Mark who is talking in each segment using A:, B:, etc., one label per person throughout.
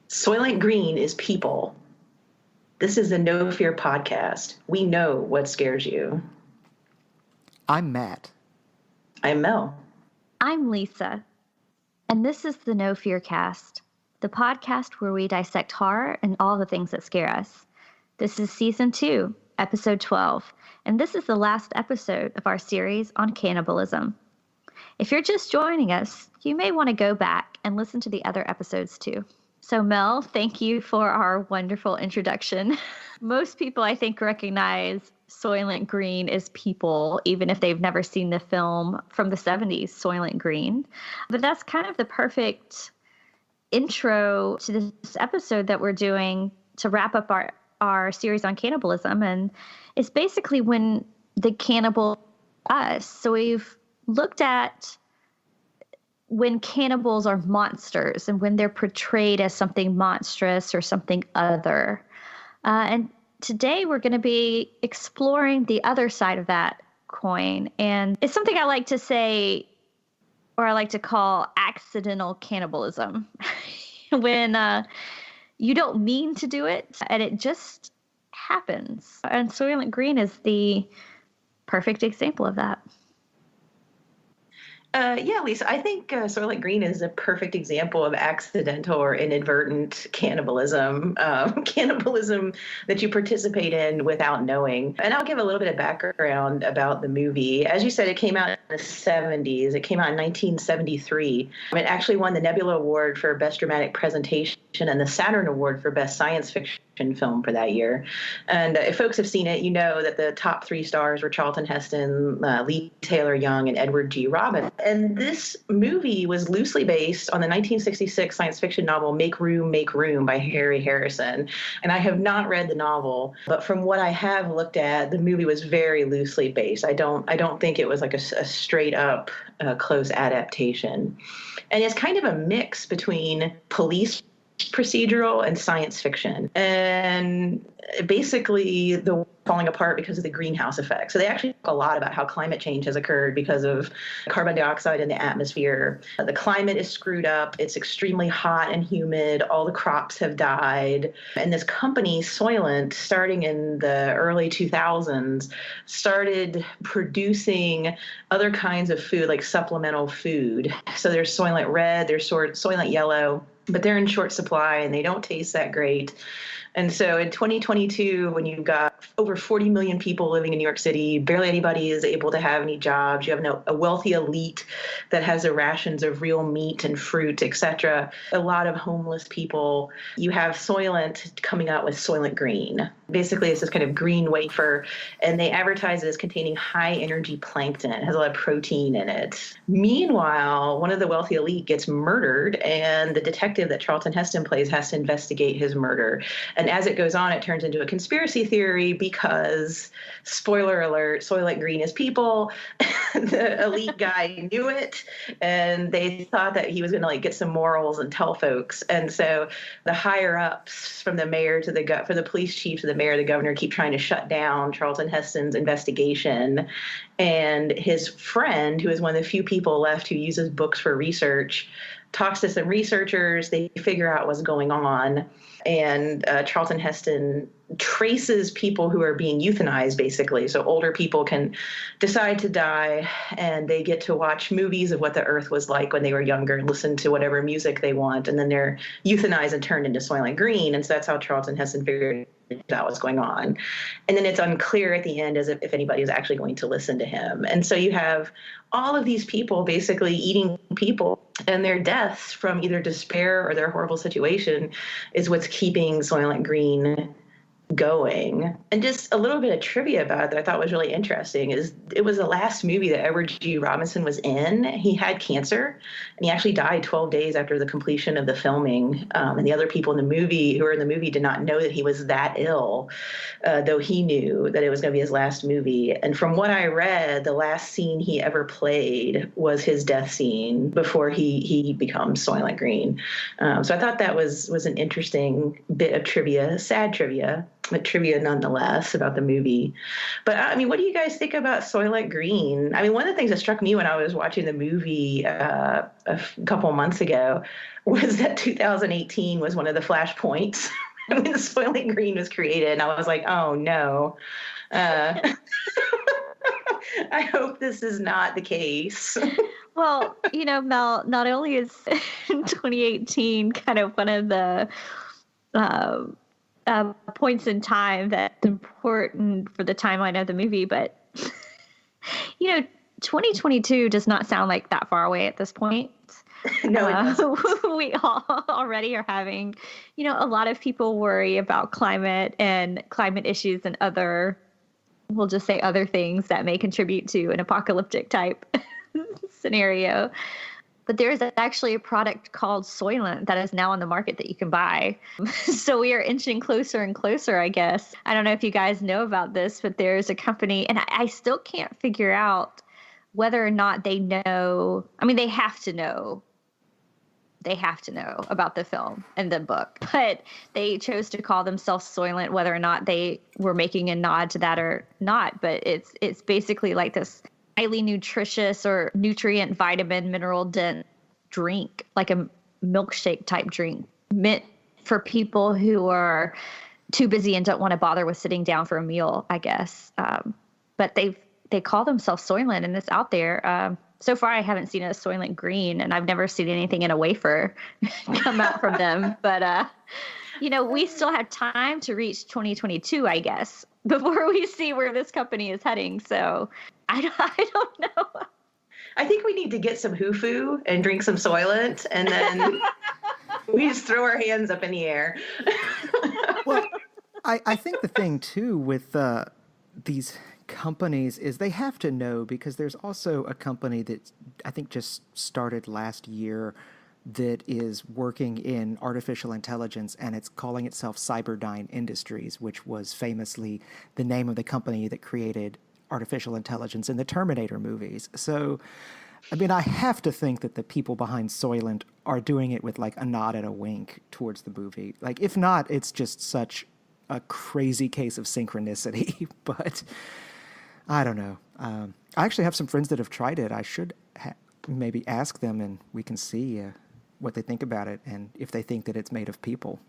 A: Soylent Green is people. This is the No Fear podcast. We know what scares you.
B: I'm Matt.
A: I'm Mel.
C: I'm Lisa. And this is the No Fear cast, the podcast where we dissect horror and all the things that scare us. This is season 2, episode 12, and this is the last episode of our series on cannibalism. If you're just joining us, you may want to go back and listen to the other episodes too. So Mel, thank you for our wonderful introduction. Most people, I think, recognize Soylent Green as people, even if they've never seen the film from the 70s, Soylent Green. But that's kind of the perfect intro to this episode that we're doing to wrap up our series on cannibalism. And it's basically when the cannibal us. So we've looked at when cannibals are monsters and when they're portrayed as something monstrous or something other. And today we're going to be exploring the other side of that coin. And it's something I like to say, or I like to call accidental cannibalism. When you don't mean to do it and it just happens. And Soylent Green is the perfect example of that.
A: Yeah, Lisa, I think Soylent Green is a perfect example of accidental or inadvertent cannibalism, cannibalism that you participate in without knowing. And I'll give a little bit of background about the movie. As you said, it came out in the 70s. It came out in 1973. It actually won the Nebula Award for Best Dramatic Presentation and the Saturn Award for Best Science Fiction film for that year. And if folks have seen it, you know that the top 3 stars were Charlton Heston, Lee Taylor Young, and Edward G. Robin. And this movie was loosely based on the 1966 science fiction novel Make Room, Make Room by Harry Harrison. And I have not read the novel, but from what I have looked at, the movie was very loosely based. I don't think it was like a straight up close adaptation. And it's kind of a mix between police procedural and science fiction, and basically the falling apart because of the greenhouse effect. So they actually talk a lot about how climate change has occurred because of carbon dioxide in the atmosphere. The climate is screwed up. It's extremely hot and humid. All the crops have died. And this company, Soylent, starting in the early 2000s, started producing other kinds of food, like supplemental food. So there's Soylent Red, there's Soylent Yellow, but they're in short supply and they don't taste that great. And so in 2022, when you've got over 40 million people living in New York City, barely anybody is able to have any jobs. You have a wealthy elite that has their rations of real meat and fruit, etc. A lot of homeless people. You have Soylent coming out with Soylent Green. Basically, it's this kind of green wafer, and they advertise it as containing high-energy plankton. It has a lot of protein in it. Meanwhile, one of the wealthy elite gets murdered, and the detective that Charlton Heston plays has to investigate his murder. And as it goes on, it turns into a conspiracy theory because, spoiler alert, Soylent Green is people. The elite guy knew it, and they thought that he was going to get some morals and tell folks. And so the higher ups, from the mayor to the police chief to the mayor, the governor, keep trying to shut down Charlton Heston's investigation. And his friend, who is one of the few people left who uses books for research, talks to some researchers. They figure out what's going on. And Charlton Heston traces people who are being euthanized, basically. So older people can decide to die, and they get to watch movies of what the earth was like when they were younger and listen to whatever music they want. And then they're euthanized and turned into Soylent Green. And so that's how Charlton Heston figured out what's going on. And then it's unclear at the end as if anybody is actually going to listen to him. And so you have all of these people basically eating people, and their deaths from either despair or their horrible situation is what's keeping Soylent Green going. And just a little bit of trivia about it that I thought was really interesting is it was the last movie that Edward G. Robinson was in. He had cancer, and he actually died 12 days after the completion of the filming. And the other people in the movie who were in the movie did not know that he was that ill, though he knew that it was going to be his last movie. And from what I read, the last scene he ever played was his death scene before he becomes Soylent Green. So I thought that was an interesting bit of trivia, sad trivia. trivia nonetheless about the movie. But I mean, what do you guys think about Soylent Green? I mean, one of the things that struck me when I was watching the movie a couple months ago was that 2018 was one of the flashpoints when the Soylent Green was created. And I was like, oh no. I hope this is not the case.
C: Well, Mel, not only is 2018 kind of one of the points in time that's important for the timeline of the movie, but 2022 does not sound like that far away at this point.
A: No, it doesn't.
C: We already are having, a lot of people worry about climate and climate issues and we'll just say other things that may contribute to an apocalyptic type scenario. But there is actually a product called Soylent that is now on the market that you can buy. So we are inching closer and closer, I guess. I don't know if you guys know about this, but there's a company, and I still can't figure out whether or not they know. I mean, they have to know. They have to know about the film and the book, but they chose to call themselves Soylent, whether or not they were making a nod to that or not. But it's basically like this highly nutritious or nutrient, vitamin, mineral dense drink, like a milkshake type drink meant for people who are too busy and don't want to bother with sitting down for a meal, I guess. But they call themselves Soylent, and it's out there. So far, I haven't seen a Soylent Green, and I've never seen anything in a wafer come out from them. But, we still have time to reach 2022, I guess, before we see where this company is heading. So I don't know.
A: I think we need to get some Hufu and drink some Soylent, and then we just throw our hands up in the air.
B: Well, I think the thing, too, with these companies is they have to know, because there's also a company that I think just started last year that is working in artificial intelligence, and it's calling itself Cyberdyne Industries, which was famously the name of the company that created artificial intelligence in the Terminator movies. So, I mean, I have to think that the people behind Soylent are doing it with like a nod and a wink towards the movie. Like, if not, it's just such a crazy case of synchronicity. But I don't know. I actually have some friends that have tried it. I should maybe ask them, and we can see what they think about it and if they think that it's made of people.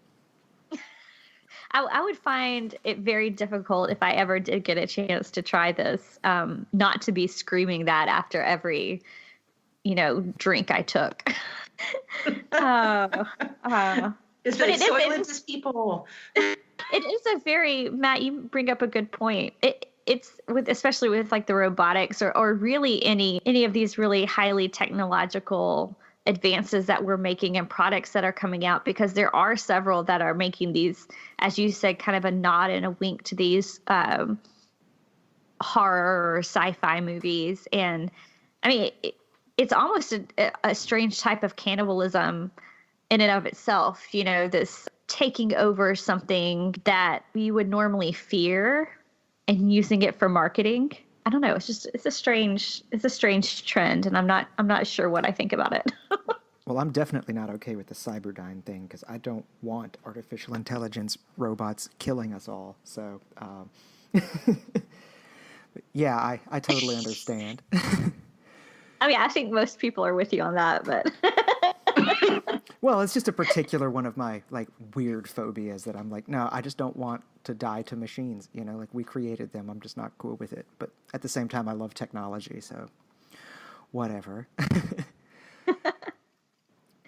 C: I would find it very difficult if I ever did get a chance to try this, not to be screaming that after every, drink I took.
A: It's like Soylent is people.
C: It is a very, Matt, you bring up a good point. It's especially with like the robotics or really any of these really highly technological advances that we're making and products that are coming out, because there are several that are making these, as you said, kind of a nod and a wink to these horror or sci-fi movies. And I mean, it's almost a strange type of cannibalism in and of itself, this taking over something that we would normally fear and using it for marketing. I don't know. It's a strange trend, and I'm not sure what I think about it.
B: Well, I'm definitely not okay with the Cyberdyne thing, because I don't want artificial intelligence robots killing us all. So, yeah, I totally understand.
C: I mean, I think most people are with you on that, but.
B: Well, it's just a particular one of my like weird phobias that I'm like, no, I just don't want to die to machines. Like we created them. I'm just not cool with it. But at the same time, I love technology, so whatever.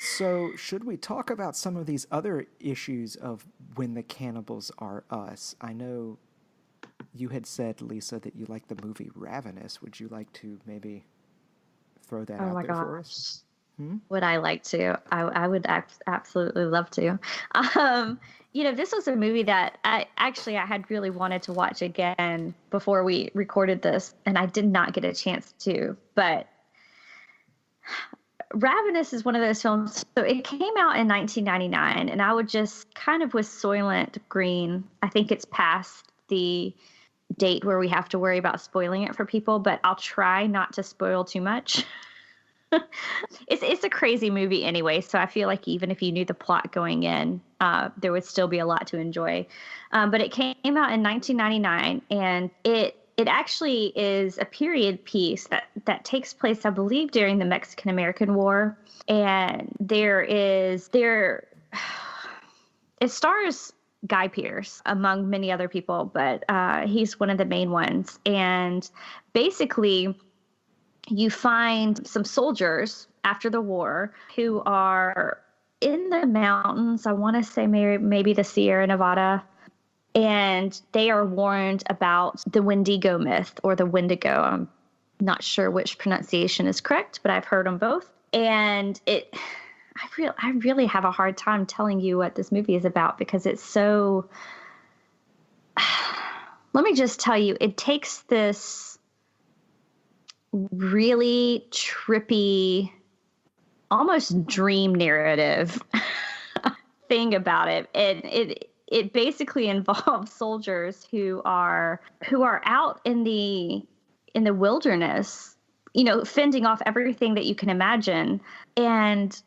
B: So should we talk about some of these other issues of when the cannibals are us? I know you had said, Lisa, that you like the movie Ravenous. Would you like to maybe throw that out there for us?
C: Would I like to? I would absolutely love to. This was a movie that I had really wanted to watch again before we recorded this, and I did not get a chance to. But Ravenous is one of those films. So it came out in 1999, and I would just kind of with Soylent Green, I think it's past the date where we have to worry about spoiling it for people, but I'll try not to spoil too much. It's a crazy movie anyway, so I feel like even if you knew the plot going in, there would still be a lot to enjoy. But it came out in 1999, and it actually is a period piece that takes place, I believe, during the Mexican-American War. And it stars Guy Pearce, among many other people, but he's one of the main ones. And basically, you find some soldiers after the war who are in the mountains. I want to say maybe the Sierra Nevada. And they are warned about the Wendigo myth, or the Wendigo. I'm not sure which pronunciation is correct, but I've heard them both. And I really have a hard time telling you what this movie is about, because it's so, let me just tell you, it takes this really trippy, almost dream narrative thing about it. And it basically involves soldiers who are out in the wilderness, fending off everything that you can imagine, and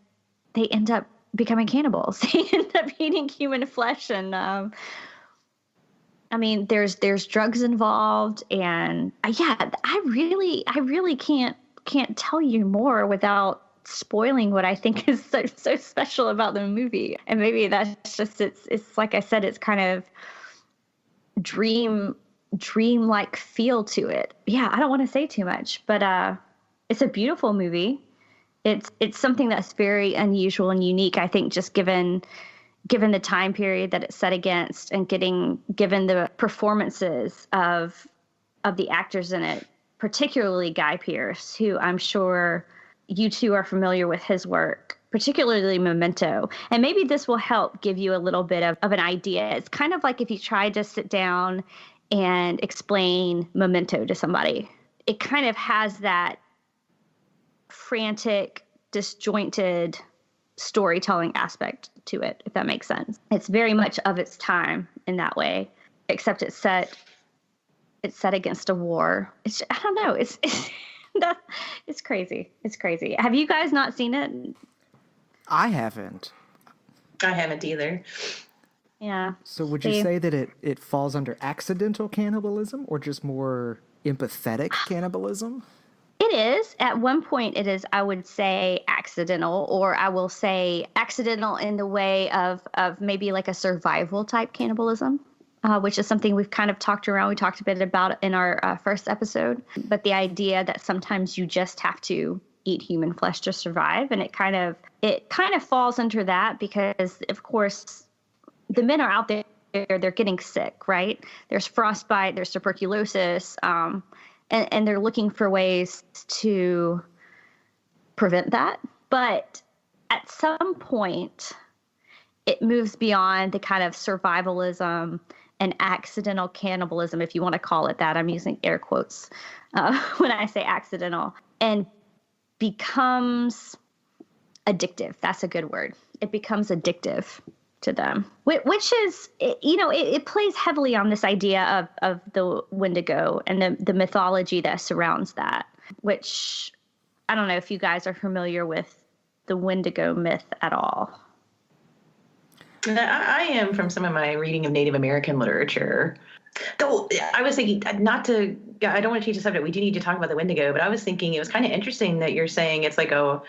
C: they end up becoming cannibals. They end up eating human flesh, and there's drugs involved, and I really can't tell you more without spoiling what I think is so special about the movie. And maybe that's just it's like I said, it's kind of dream-like feel to it. Yeah, I don't want to say too much, but it's a beautiful movie. It's something that's very unusual and unique, I think, just given the time period that it's set against, and given the performances of the actors in it, particularly Guy Pearce, who I'm sure you two are familiar with his work, particularly Memento. And maybe this will help give you a little bit of an idea. It's kind of like if you tried to sit down and explain Memento to somebody. It kind of has that frantic, disjointed storytelling aspect to it, if that makes sense. It's very much of its time in that way, except it's set against a war. I don't know. It's crazy. It's crazy. Have you guys not seen it?
B: I haven't.
A: I haven't either.
C: Yeah.
B: So would you say that it falls under accidental cannibalism, or just more empathetic cannibalism?
C: It is. At one point, it is, I would say, accidental, or I will say accidental in the way of maybe like a survival type cannibalism, which is something we've kind of talked around. We talked a bit about in our first episode, but the idea that sometimes you just have to eat human flesh to survive. And it kind of falls under that, because of course the men are out there, they're getting sick, right? There's frostbite, there's tuberculosis, and they're looking for ways to prevent that. But at some point, it moves beyond the kind of survivalism and accidental cannibalism, if you want to call it that. I'm using air quotes when I say accidental, and becomes addictive. That's a good word. It becomes addictive to them, which is, it plays heavily on this idea of the Wendigo and the mythology that surrounds that, which I don't know if you guys are familiar with the Wendigo myth at all.
A: I am, from some of my reading of Native American literature. Though I was thinking, I don't want to change the subject. We do need to talk about the Wendigo, but I was thinking it was kind of interesting that you're saying it's like a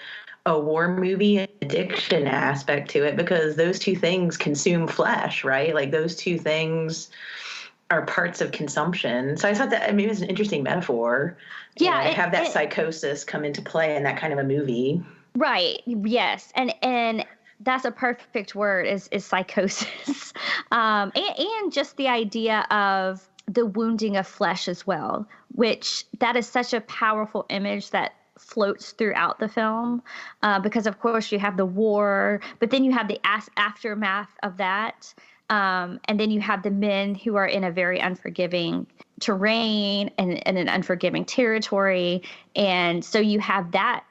A: war movie addiction aspect to it, because those two things consume flesh, right? Like those two things are parts of consumption. So I thought that, it's an interesting metaphor.
C: Yeah.
A: Have that psychosis come into play in that kind of a movie.
C: Right. Yes. And that's a perfect word, is psychosis. And just the idea of the wounding of flesh as well, which that is such a powerful image that floats throughout the film, because of course you have the war, but then you have the aftermath of that, and then you have the men who are in a very unforgiving terrain and an unforgiving territory, and so you have that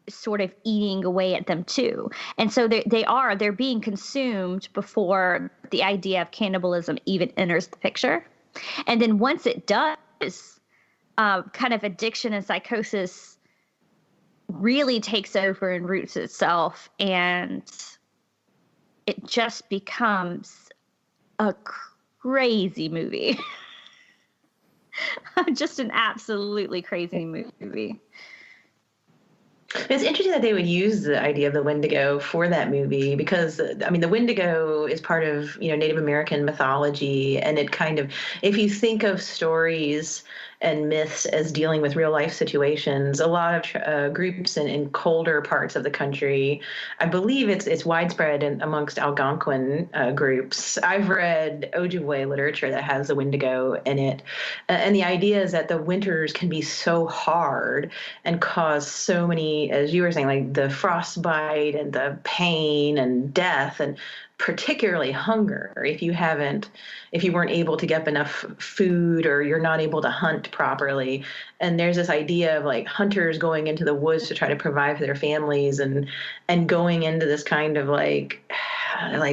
C: sort of eating away at them too. And so they're being consumed before the idea of cannibalism even enters the picture. And then once it does, kind of addiction and psychosis really takes over and roots itself, and it just becomes a crazy movie. Just an absolutely crazy movie.
A: It's interesting that they would use the idea of the Wendigo for that movie because, I mean, the Wendigo is part of, Native American mythology. And it kind of, if you think of stories and myths as dealing with real life situations, a lot of groups in colder parts of the country, I believe it's widespread amongst Algonquin groups. I've read Ojibwe literature that has the Wendigo in it. And the idea is that the winters can be so hard and cause so many, as you were saying, like the frostbite and the pain and death, and particularly hunger if you weren't able to get enough food or you're not able to hunt properly. And there's this idea of like hunters going into the woods to try to provide for their families and going into this kind of like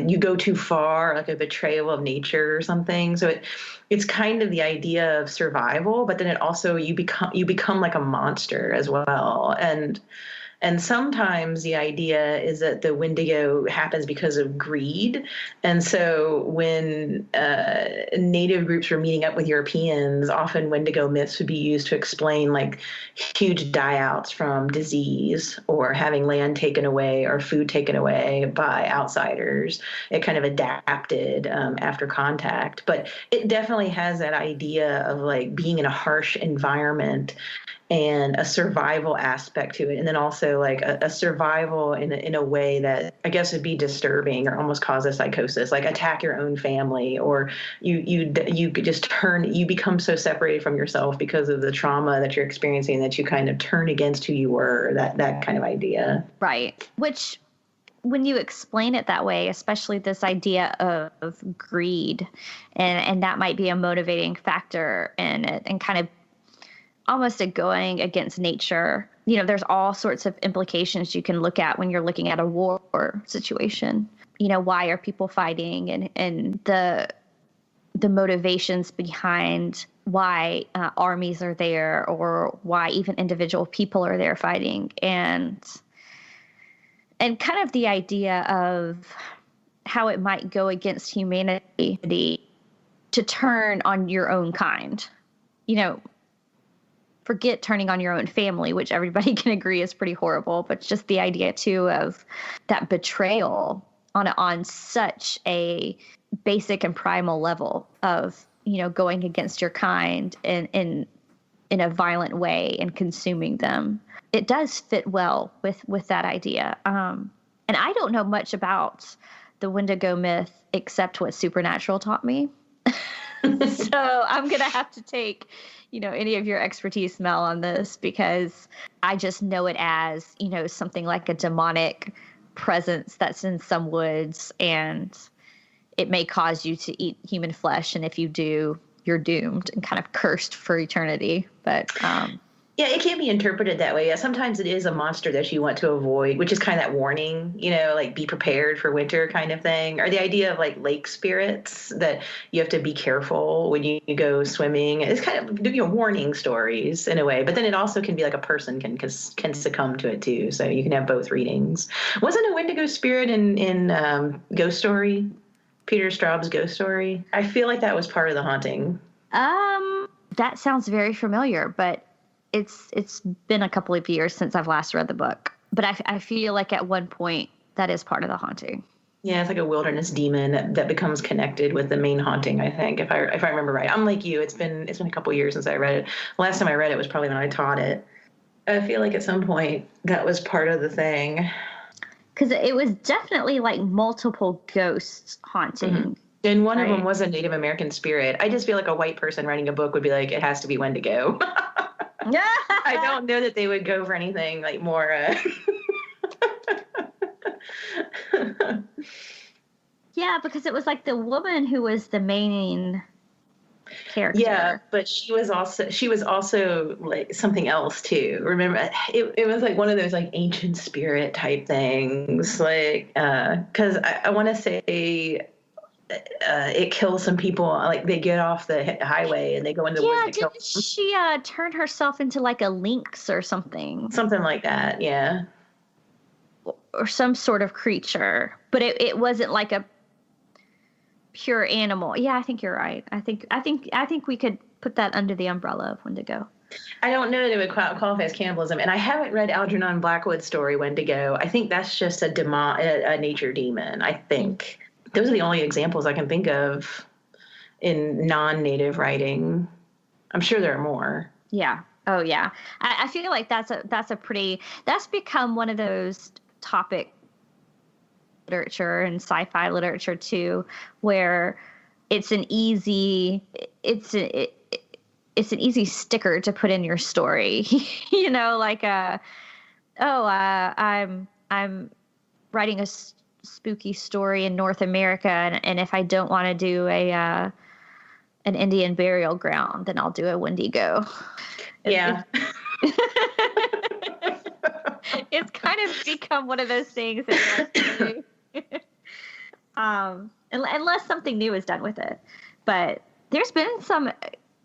A: you go too far, like a betrayal of nature or something. So it's kind of the idea of survival, but then it also you become like a monster as well. And sometimes the idea is that the Wendigo happens because of greed. And so when Native groups were meeting up with Europeans, often Wendigo myths would be used to explain like huge die-outs from disease or having land taken away or food taken away by outsiders. It kind of adapted after contact. But it definitely has that idea of like being in a harsh environment and a survival aspect to it. And then also like a survival in a way that I guess would be disturbing or almost cause a psychosis, like attack your own family, or you become so separated from yourself because of the trauma that you're experiencing that you kind of turn against who you were, that kind of idea.
C: Right. Which, when you explain it that way, especially this idea of greed, and that might be a motivating factor in it, and kind of almost a going against nature. There's all sorts of implications you can look at when you're looking at a war situation. Why are people fighting, and the motivations behind why armies are there, or why even individual people are there fighting, and kind of the idea of how it might go against humanity to turn on your own kind. Forget turning on your own family, which everybody can agree is pretty horrible, but just the idea too of that betrayal on such a basic and primal level of, going against your kind in a violent way and consuming them. It does fit well with that idea. And I don't know much about the Wendigo myth except what Supernatural taught me. So I'm going to have to take, any of your expertise, Mel, on this, because I just know it as, something like a demonic presence that's in some woods, and it may cause you to eat human flesh. And if you do, you're doomed and kind of cursed for eternity. But
A: yeah, it can be interpreted that way. Yeah, sometimes it is a monster that you want to avoid, which is kind of that warning, like be prepared for winter kind of thing. Or the idea of like lake spirits, that you have to be careful when you go swimming. It's kind of, warning stories in a way. But then it also can be like a person can succumb to it too. So you can have both readings. Wasn't a Wendigo spirit in Ghost Story? Peter Straub's Ghost Story? I feel like that was part of the haunting.
C: That sounds very familiar, but it's been a couple of years since I've last read the book, but I feel like at one point that is part of the haunting.
A: Yeah, it's like a wilderness demon that becomes connected with the main haunting, I think, if I remember right. I'm like you, it's been a couple of years since I read it. Last time I read it was probably when I taught it. I feel like at some point that was part of the thing.
C: Because it was definitely like multiple ghosts haunting.
A: Mm-hmm. And one of them was a Native American spirit. I just feel like a white person writing a book would be like, it has to be Wendigo. I don't know that they would go for anything like more.
C: Yeah, because it was like the woman who was the main character.
A: Yeah, but she was also like something else too. Remember, it was like one of those like ancient spirit type things, like because I want to say it kills some people. Like they get off the highway and they go into the woods
C: Yeah,
A: and kill
C: didn't she turn herself into like a lynx or something?
A: something like that. Yeah.
C: Or some sort of creature, but it wasn't like a pure animal. Yeah, I think you're right. I think we could put that under the umbrella of Wendigo.
A: I don't know that it would qualify as cannibalism, and I haven't read Algernon Blackwood's story Wendigo. I think that's just a nature demon. I think those are the only examples I can think of in non-native writing. I'm sure there are more.
C: Yeah. Oh yeah. I feel like that's become one of those topic literature and sci-fi literature too, where it's an easy sticker to put in your story. Like I'm writing a spooky story in North America, and if I don't want to do an Indian burial ground, then I'll do a Wendigo.
A: Yeah.
C: It's kind of become one of those things that unless something new is done with it. But there's been some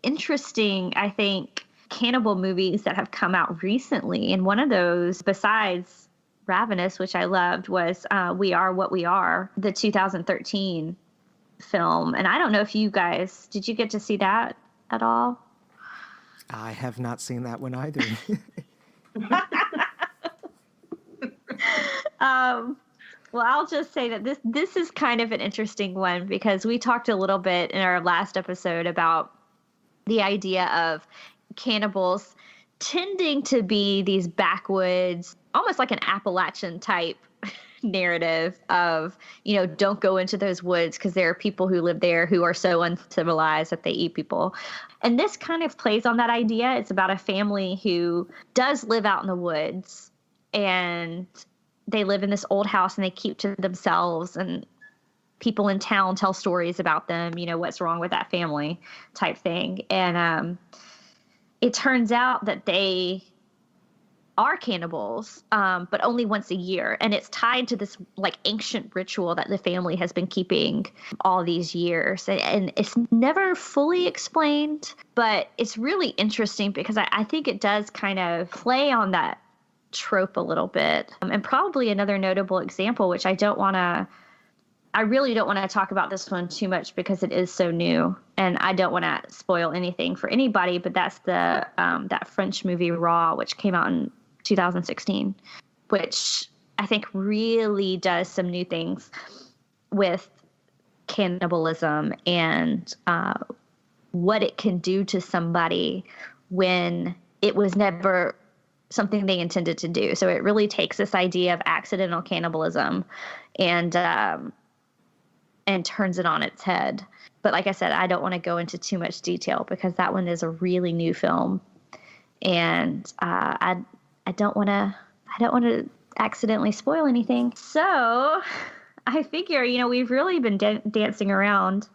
C: interesting, I think, cannibal movies that have come out recently. And one of those, besides Ravenous, which I loved, was We Are What We Are, the 2013 film. And I don't know if did you get to see that at all?
B: I have not seen that one either.
C: Well, I'll just say that this is kind of an interesting one, because we talked a little bit in our last episode about the idea of cannibals tending to be these backwoods, almost like an Appalachian type narrative of, don't go into those woods because there are people who live there who are so uncivilized that they eat people. And this kind of plays on that idea. It's about a family who does live out in the woods, and they live in this old house and they keep to themselves, and people in town tell stories about them, what's wrong with that family type thing. And it turns out that they are cannibals, but only once a year. And it's tied to this like ancient ritual that the family has been keeping all these years. And it's never fully explained, but it's really interesting because I think it does kind of play on that trope a little bit. And probably another notable example, which I really don't want to talk about this one too much because it is so new and I don't want to spoil anything for anybody, but that's the that French movie Raw, which came out in 2016, which I think really does some new things with cannibalism and what it can do to somebody when it was never something they intended to do. So it really takes this idea of accidental cannibalism and turns it on its head. But like I said, I don't want to go into too much detail because that one is a really new film, and I don't want to accidentally spoil anything. So I figure, we've really been dancing around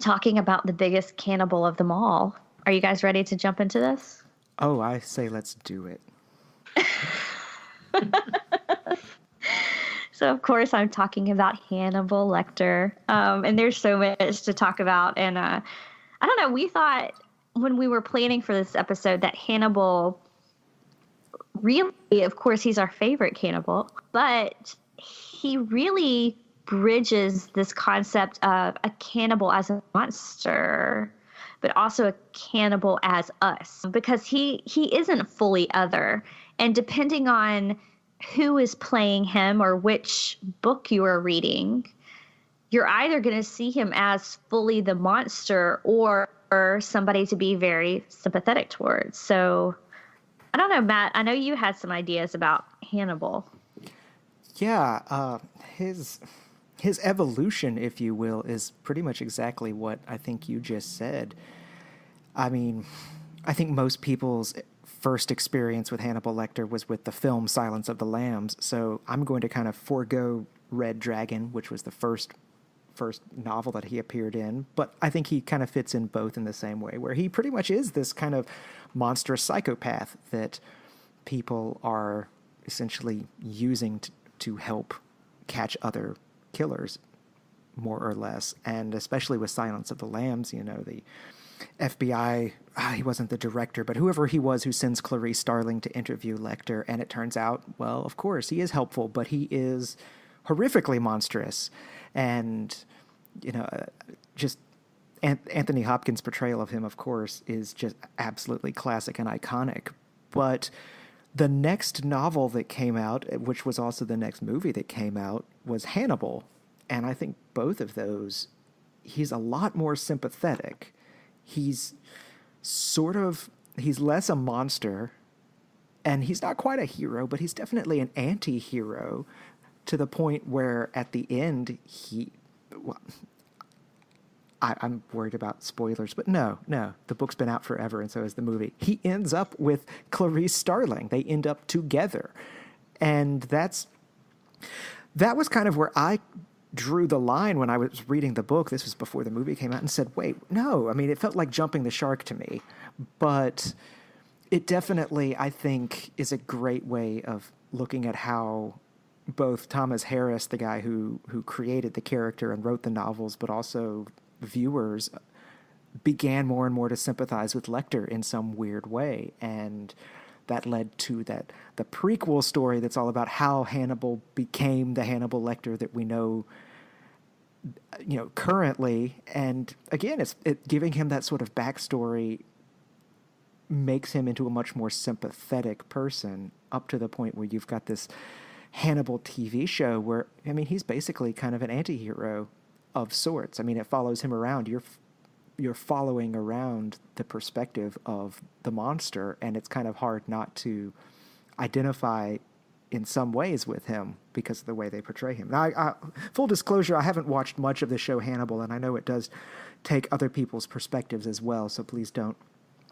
C: talking about the biggest cannibal of them all. Are you guys ready to jump into this?
B: Oh, I say let's do it.
C: So, of course, I'm talking about Hannibal Lecter. And there's so much to talk about. And I don't know, we thought when we were planning for this episode that Hannibal, really, of course, he's our favorite cannibal, but he really bridges this concept of a cannibal as a monster, but also a cannibal as us, because he isn't fully other. And depending on who is playing him or which book you are reading, you're either going to see him as fully the monster or somebody to be very sympathetic towards. So I don't know, Matt, I know you had some ideas about Hannibal.
B: Yeah, his evolution, if you will, is pretty much exactly what I think you just said. I mean, I think most people's first experience with Hannibal Lecter was with the film Silence of the Lambs, so I'm going to kind of forego Red Dragon, which was the first novel that he appeared in, but I think he kind of fits in both in the same way, where he pretty much is this kind of monstrous psychopath that people are essentially using to help catch other killers. more or less. And especially with Silence of the Lambs, you know, the FBI, he wasn't the director, but whoever he was who sends Clarice Starling to interview Lecter, and it turns out, well, of course, he is helpful, but he is horrifically monstrous. And, you know, just Anthony Hopkins' portrayal of him, of course, is just absolutely classic and iconic. But the next novel that came out, which was also the next movie that came out, was Hannibal. And I think both of those, he's a lot more sympathetic. He's less a monster, and he's not quite a hero, but he's definitely an anti-hero, to the point where at the end I'm worried about spoilers, but no, the book's been out forever, and so is the movie. He ends up with Clarice Starling. They end up together. And that was kind of where I drew the line when I was reading the book. This was before the movie came out, and said, wait, no. I mean, it felt like jumping the shark to me. But it definitely, I think, is a great way of looking at how both Thomas Harris, the guy who created the character and wrote the novels, but also viewers, began more and more to sympathize with Lecter in some weird way. And that led to the prequel story that's all about how Hannibal became the Hannibal Lecter that we know, you know, currently. And again, giving him that sort of backstory makes him into a much more sympathetic person, up to the point where you've got this Hannibal TV show where, I mean, he's basically kind of an anti-hero of sorts. I mean, it follows him around. You're following around the perspective of the monster, and it's kind of hard not to identify in some ways with him because of the way they portray him. Now, full disclosure, I haven't watched much of the show Hannibal, and I know it does take other people's perspectives as well, so please don't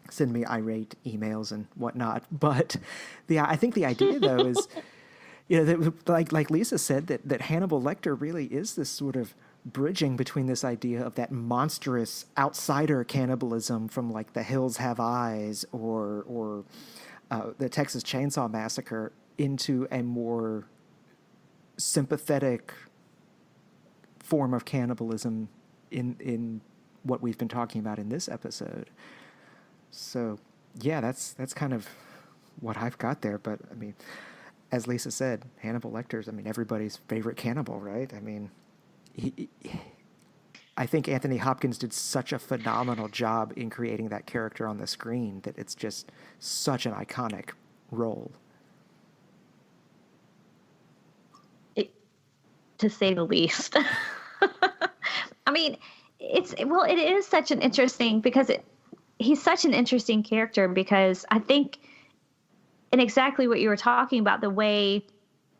B: send me irate emails and whatnot. But I think the idea, though, is, you know, that, like Lisa said, that Hannibal Lecter really is this sort of bridging between this idea of that monstrous outsider cannibalism from like The Hills Have Eyes or the Texas Chainsaw Massacre into a more sympathetic form of cannibalism in what we've been talking about in this episode. So yeah, that's kind of what I've got there. But I mean, as Lisa said, Hannibal Lecter's, I mean, everybody's favorite cannibal, right? I mean, I think Anthony Hopkins did such a phenomenal job in creating that character on the screen that it's just such an iconic role.
C: To say the least. I mean, it is such an interesting, because he's such an interesting character, because I think, and exactly what you were talking about, the way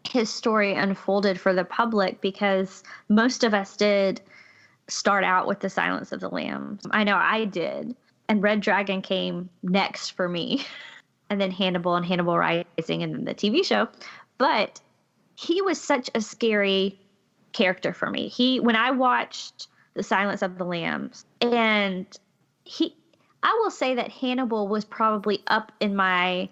C: his story unfolded for the public, because most of us did start out with The Silence of the Lambs. I know I did. And Red Dragon came next for me. And then Hannibal and Hannibal Rising and then the TV show. But he was such a scary character for me. When I watched The Silence of the Lambs, and I will say that Hannibal was probably up in my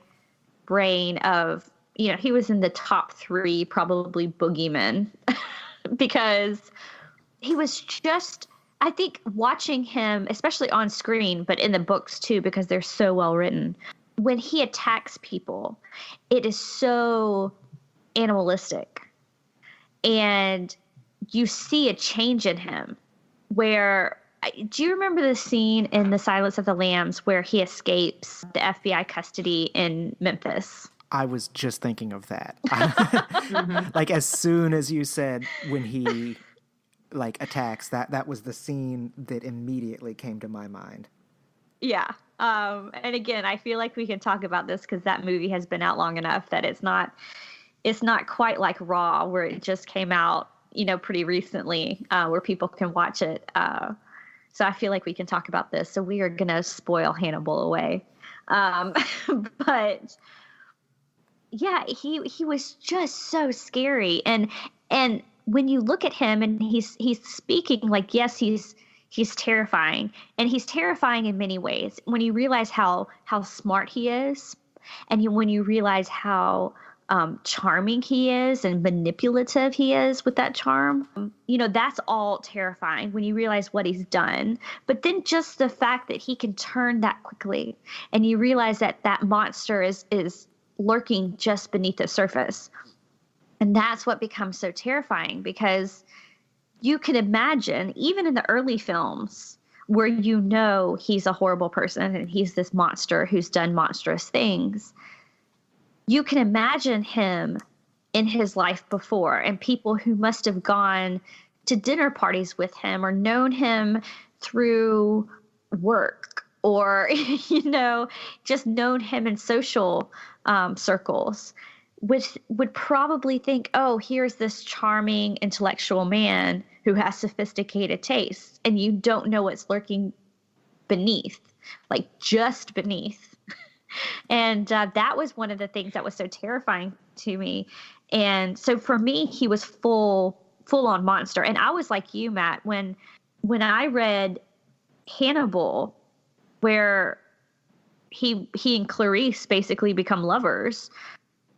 C: brain of, you know, he was in the top 3 probably boogeymen because he was just, I think watching him, especially on screen, but in the books too, because they're so well written, when he attacks people, it is so animalistic. And you see a change in him where, do you remember the scene in The Silence of the Lambs where he escapes the FBI custody in Memphis?
B: I was just thinking of that. Like, as soon as you said when he like attacks, that was the scene that immediately came to my mind.
C: Yeah. And again, I feel like we can talk about this because that movie has been out long enough that it's not quite like Raw, where it just came out, you know, pretty recently, where people can watch it. So I feel like we can talk about this. So we are going to spoil Hannibal away. But yeah, he was just so scary. And when you look at him and he's speaking, like, yes, he's terrifying, and he's terrifying in many ways. When you realize how smart he is, and when you realize how charming he is and manipulative he is with that charm. That's all terrifying when you realize what he's done. But then just the fact that he can turn that quickly, and you realize that monster is lurking just beneath the surface. And that's what becomes so terrifying, because you can imagine, even in the early films where he's a horrible person and he's this monster who's done monstrous things, you can imagine him in his life before, and people who must have gone to dinner parties with him or known him through work, or, just known him in social circles, would probably think, oh, here's this charming intellectual man who has sophisticated tastes, and you don't know what's lurking beneath, like just beneath. And that was one of the things that was so terrifying to me. And so for me, he was full on monster. And I was like you, Matt, when I read Hannibal, where he and Clarice basically become lovers,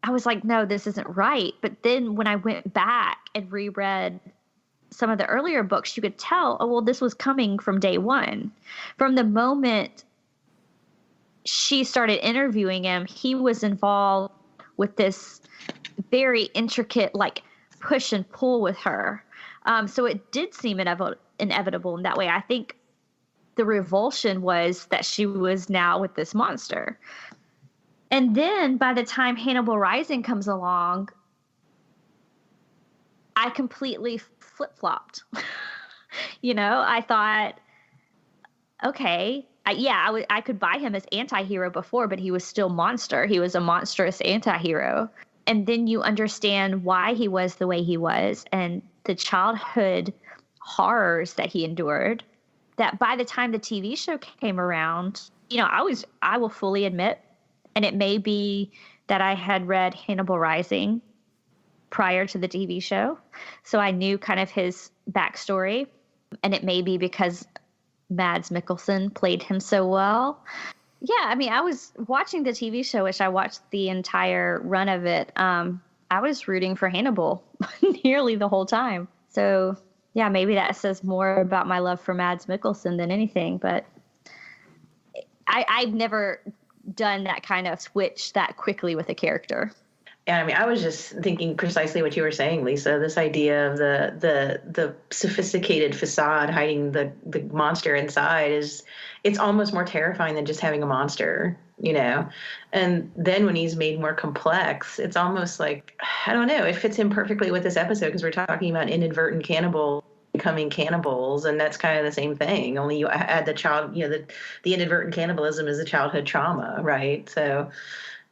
C: I was like, no, this isn't right. But then when I went back and reread some of the earlier books, you could tell, oh, well, this was coming from day one. From the moment she started interviewing him, he was involved with this very intricate, like, push and pull with her. So it did seem inevitable in that way. I think the revulsion was that she was now with this monster. And then by the time Hannibal Rising comes along, I completely flip-flopped. I thought, okay, I could buy him as anti-hero before, but he was still monster. He was a monstrous anti-hero. And then you understand why he was the way he was, and the childhood horrors that he endured, that by the time the TV show came around, I will fully admit, and it may be that I had read Hannibal Rising prior to the TV show, so I knew kind of his backstory, and it may be because Mads Mikkelsen played him so well. Yeah, I mean, I was watching the TV show, which I watched the entire run of it. I was rooting for Hannibal nearly the whole time. So, yeah, maybe that says more about my love for Mads Mikkelsen than anything. But I've never done that kind of switch that quickly with a character.
A: And I mean, I was just thinking precisely what you were saying, Lisa, this idea of the sophisticated facade hiding the monster inside it's almost more terrifying than just having a monster, And then when he's made more complex, it's almost like, I don't know, it fits in perfectly with this episode, because we're talking about inadvertent cannibals becoming cannibals, and that's kind of the same thing, only you add the child, the inadvertent cannibalism is a childhood trauma, right? So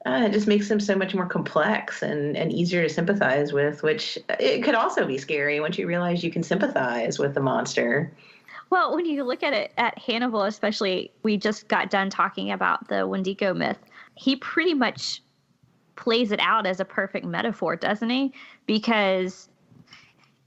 A: it just makes them so much more complex and easier to sympathize with, which it could also be scary once you realize you can sympathize with the monster.
C: Well, when you look at it at Hannibal, especially, we just got done talking about the Wendigo myth. He pretty much plays it out as a perfect metaphor, doesn't he? Because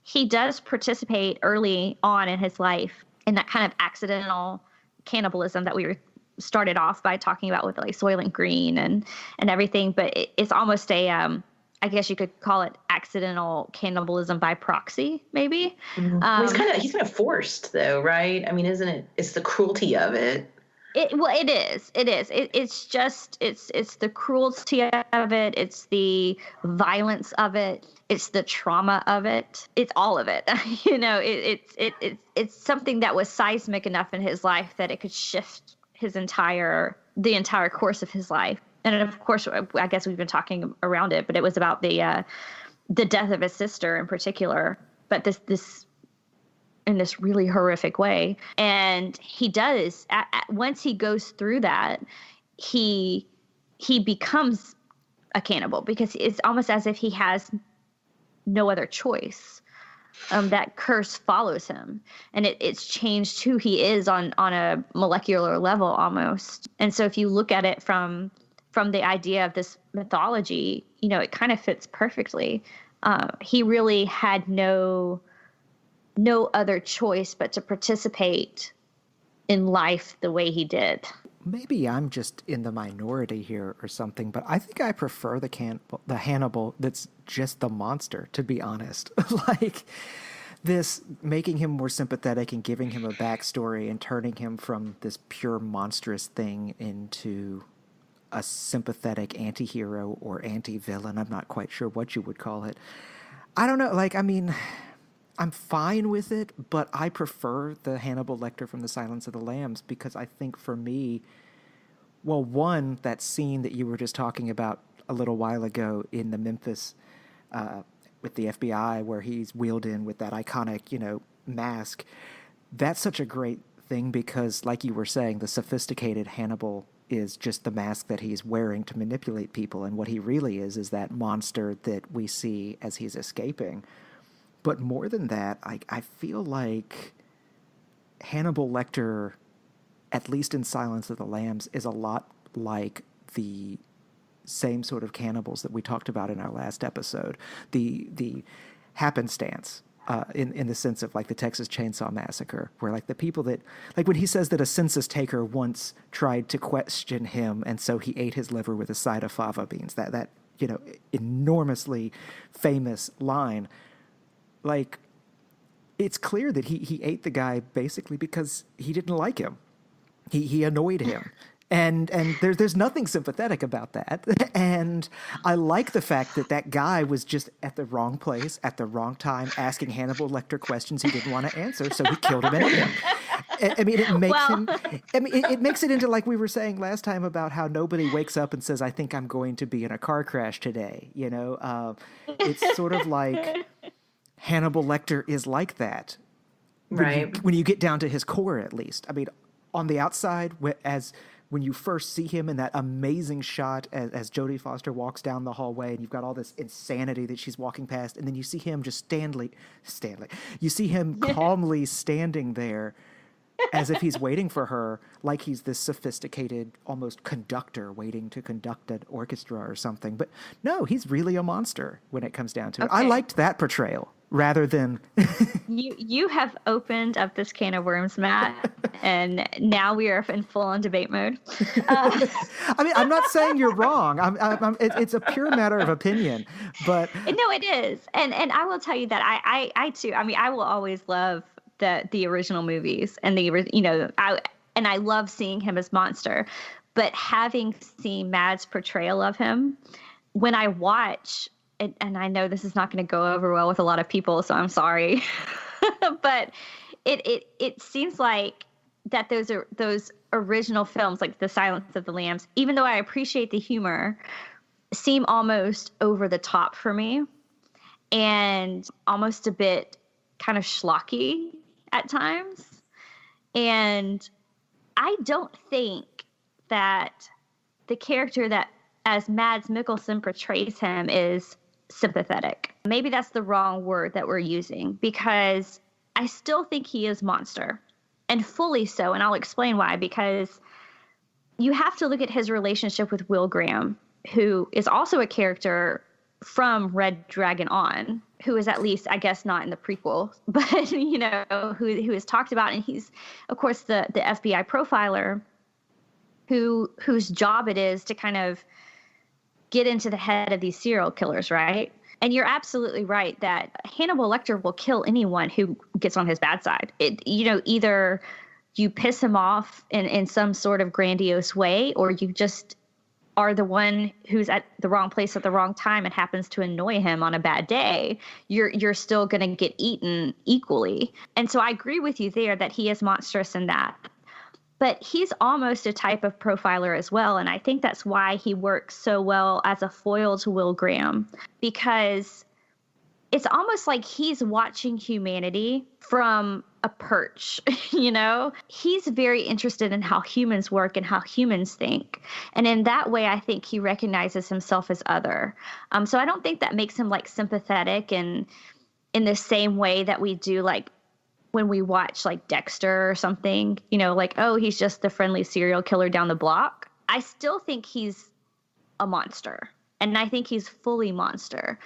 C: he does participate early on in his life in that kind of accidental cannibalism that we started off by talking about with, like, Soylent Green and everything. But it's almost a I guess you could call it accidental cannibalism by proxy, maybe.
A: Mm-hmm. Well, he's kind of forced, though, right? I mean, isn't it? It's the cruelty of it.
C: It is. It's just the cruelty of it. It's the violence of it. It's the trauma of it. It's all of it. It's something that was seismic enough in his life that it could shift the entire course of his life. And of course, I guess we've been talking around it, but it was about the death of his sister in particular. But this in this really horrific way. And he does, once he goes through that, he becomes a cannibal, because it's almost as if he has no other choice. That curse follows him, and it's changed who he is on a molecular level almost. And so if you look at it from the idea of this mythology, it kind of fits perfectly. He really had no other choice but to participate in life the way he did.
B: maybe I'm just in the minority here or something, but I think I prefer the Hannibal that's just the monster, to be honest. Like, this making him more sympathetic and giving him a backstory and turning him from this pure monstrous thing into a sympathetic anti-hero or anti-villain. I'm not quite sure what you would call it. I don't know. Like, I mean, I'm fine with it, but I prefer the Hannibal Lecter from The Silence of the Lambs because I think for me, well, one, that scene that you were just talking about a little while ago in the Memphis with the FBI where he's wheeled in with that iconic, mask, that's such a great thing because, like you were saying, the sophisticated Hannibal is just the mask that he's wearing to manipulate people, and what he really is that monster that we see as he's escaping. But more than that, I feel like Hannibal Lecter, at least in Silence of the Lambs, is a lot like the same sort of cannibals that we talked about in our last episode. The happenstance, in the sense of like the Texas Chainsaw Massacre, where like the people that, like when he says that a census taker once tried to question him and so he ate his liver with a side of fava beans, that enormously famous line, like it's clear that he ate the guy basically because he didn't like him. He annoyed him. And there's nothing sympathetic about that. And I like the fact that guy was just at the wrong place at the wrong time asking Hannibal Lecter questions he didn't want to answer, so he killed him anyway. I mean, it makes him. I mean, it makes it into, like we were saying last time about how nobody wakes up and says, "I think I'm going to be in a car crash today." It's sort of like Hannibal Lecter is like that,
A: right?
B: When you get down to his core, at least. I mean, on the outside, when you first see him in that amazing shot as Jodie Foster walks down the hallway and you've got all this insanity that she's walking past, and then you see him just Stanley. You see him calmly standing there as if he's waiting for her, like he's this sophisticated, almost conductor waiting to conduct an orchestra or something. But no, he's really a monster when it comes down to it. I liked that portrayal rather than...
C: You have opened up this can of worms, Matt, and now we are in full-on debate mode.
B: I mean, I'm not saying you're wrong. It's a pure matter of opinion, but...
C: No, it is. And I will tell you that I too, I mean, I will always love the original movies and I love seeing him as monster, but having seen Matt's portrayal of him, when I watch, and I know this is not going to go over well with a lot of people, so I'm sorry, but it seems like that those original films, like The Silence of the Lambs, even though I appreciate the humor, seem almost over the top for me and almost a bit kind of schlocky at times. And I don't think that the character that as Mads Mikkelsen portrays him is sympathetic. Maybe that's the wrong word that we're using, because I still think he is monster, and fully so. And I'll explain why, because you have to look at his relationship with Will Graham, who is also a character from Red Dragon on, who is at least, I guess, not in the prequel, but, who is talked about. And he's, of course, the FBI profiler whose job it is to kind of get into the head of these serial killers, right? And you're absolutely right that Hannibal Lecter will kill anyone who gets on his bad side. Either you piss him off in some sort of grandiose way, or you just are the one who's at the wrong place at the wrong time and happens to annoy him on a bad day. You're still going to get eaten equally. And so I agree with you there that he is monstrous in that. But he's almost a type of profiler as well. And I think that's why he works so well as a foil to Will Graham, because it's almost like he's watching humanity from a perch, He's very interested in how humans work and how humans think. And in that way, I think he recognizes himself as other. So I don't think that makes him like sympathetic and in the same way that we do like when we watch like Dexter or something, like, oh, he's just the friendly serial killer down the block. I still think he's a monster, and I think he's fully monster.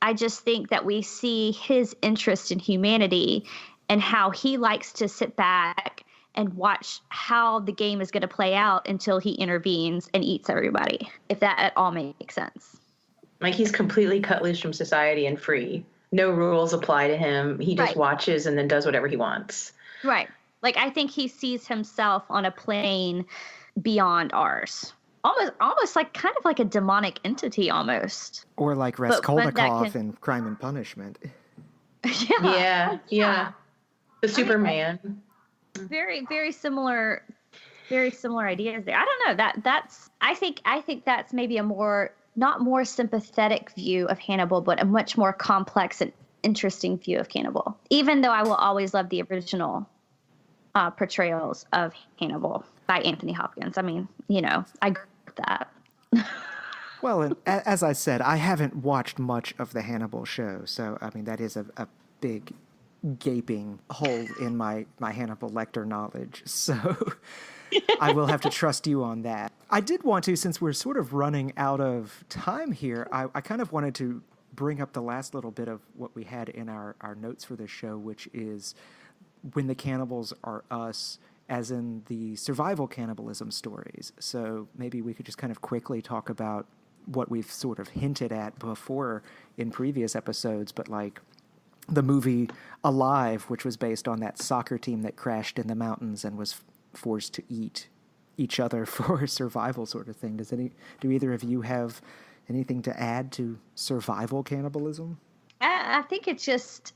C: I just think that we see his interest in humanity and how he likes to sit back and watch how the game is going to play out until he intervenes and eats everybody, if that at all makes sense.
A: Like, he's completely cut loose from society and free. No rules apply to him. He just watches and then does whatever he wants.
C: Right. Like, I think he sees himself on a plane beyond ours. Almost like kind of like a demonic entity almost.
B: Or like Raskolnikov in Crime and Punishment.
A: Yeah. The Superman.
C: Very, very similar ideas there. I don't know. I think that's maybe a not more sympathetic view of Hannibal, but a much more complex and interesting view of Cannibal. Even though I will always love the original portrayals of Hannibal by Anthony Hopkins. I mean, I agree with that.
B: Well, and as I said, I haven't watched much of the Hannibal show, so I mean that is a big gaping hole in my Hannibal Lecter knowledge. So I will have to trust you on that. I did want to, since we're sort of running out of time here, I kind of wanted to bring up the last little bit of what we had in our notes for this show, which is when the cannibals are us, as in the survival cannibalism stories. So maybe we could just kind of quickly talk about what we've sort of hinted at before in previous episodes, but like the movie Alive, which was based on that soccer team that crashed in the mountains and was forced to eat each other for survival sort of thing. Do either of you have anything to add to survival cannibalism?
C: I think it just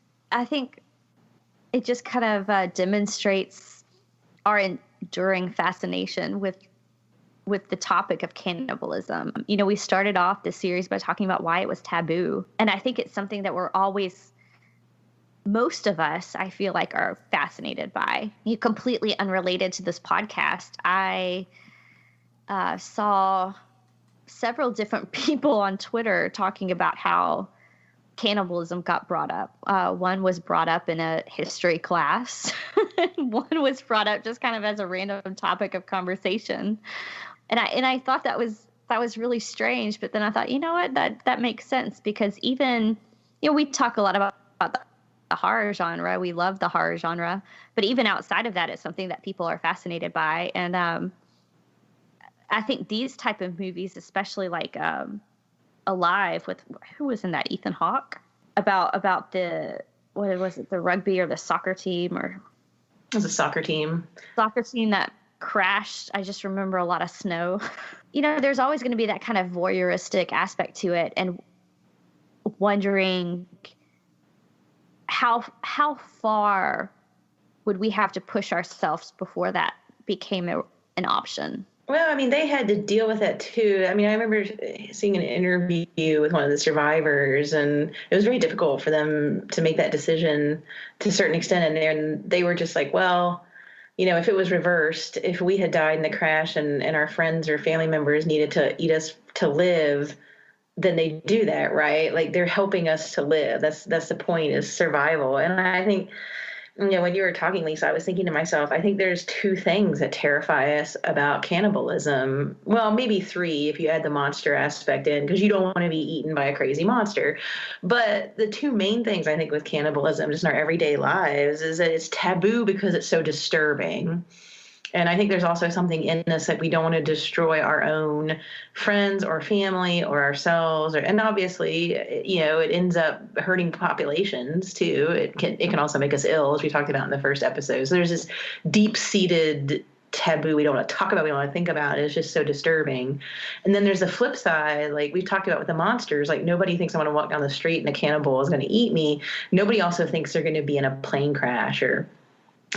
C: kind of demonstrates our enduring fascination with the topic of cannibalism. We started off this series by talking about why it was taboo. And I think it's something that most of us, I feel like, are fascinated by. Completely unrelated to this podcast, I saw several different people on Twitter talking about how cannibalism got brought up. One was brought up in a history class. One was brought up just kind of as a random topic of conversation. And I thought that was really strange. But then I thought, you know what, that makes sense, because even, we talk a lot about the horror genre. We love the horror genre. But even outside of that, it's something that people are fascinated by. And I think these type of movies, especially like Alive, with who was in that, Ethan Hawke, about the, what was it, the rugby or the soccer team, or
A: it was a soccer team
C: that crashed. I just remember a lot of snow. There's always going to be that kind of voyeuristic aspect to it, and wondering how far would we have to push ourselves before that became an option.
A: Well, I mean, they had to deal with that too. I mean, I remember seeing an interview with one of the survivors, and it was very difficult for them to make that decision to a certain extent. And they were just like, well, if it was reversed, if we had died in the crash and our friends or family members needed to eat us to live, then they do that, right? Like, they're helping us to live. That's the point, is survival. And I think, when you were talking, Lisa, I was thinking to myself, I think there's two things that terrify us about cannibalism. Well, maybe three if you add the monster aspect in, because you don't want to be eaten by a crazy monster. But the two main things I think with cannibalism, just in our everyday lives, is that it's taboo because it's so disturbing. And I think there's also something in us that we don't want to destroy our own friends or family or ourselves. And obviously, it ends up hurting populations too. It can also make us ill, as we talked about in the first episode. So there's this deep-seated taboo we don't want to talk about, we don't want to think about. It's just so disturbing. And then there's the flip side, like we've talked about with the monsters. Like, nobody thinks I'm going to walk down the street and a cannibal is going to eat me. Nobody also thinks they're going to be in a plane crash, or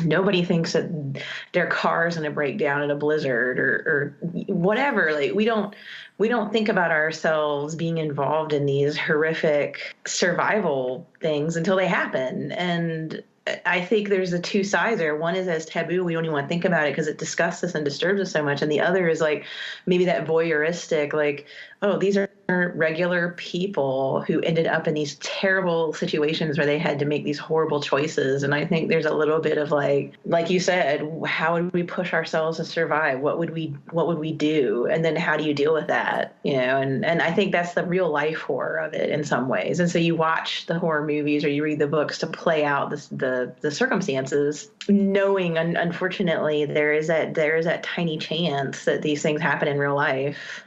A: nobody thinks that their car's going to break down in a blizzard or whatever. Like, we don't think about ourselves being involved in these horrific survival things until they happen. And I think there's the two sides there. One is as taboo, we don't even want to think about it because it disgusts us and disturbs us so much. And the other is like maybe that voyeuristic, like, oh, these are regular people who ended up in these terrible situations where they had to make these horrible choices. And I think there's a little bit of like you said, how would we push ourselves to survive? What would we do? And then how do you deal with that? And I think that's the real life horror of it in some ways. And so you watch the horror movies or you read the books to play out the circumstances, knowing unfortunately there is that tiny chance that these things happen in real life.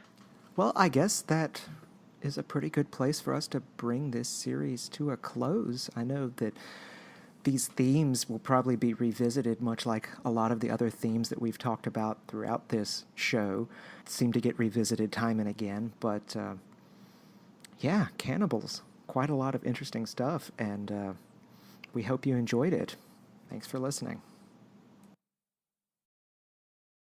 B: Well, I guess that is a pretty good place for us to bring this series to a close. I know that these themes will probably be revisited, much like a lot of the other themes that we've talked about throughout this show seem to get revisited time and again. But yeah, Cannibals, quite a lot of interesting stuff, and we hope you enjoyed it. Thanks for listening.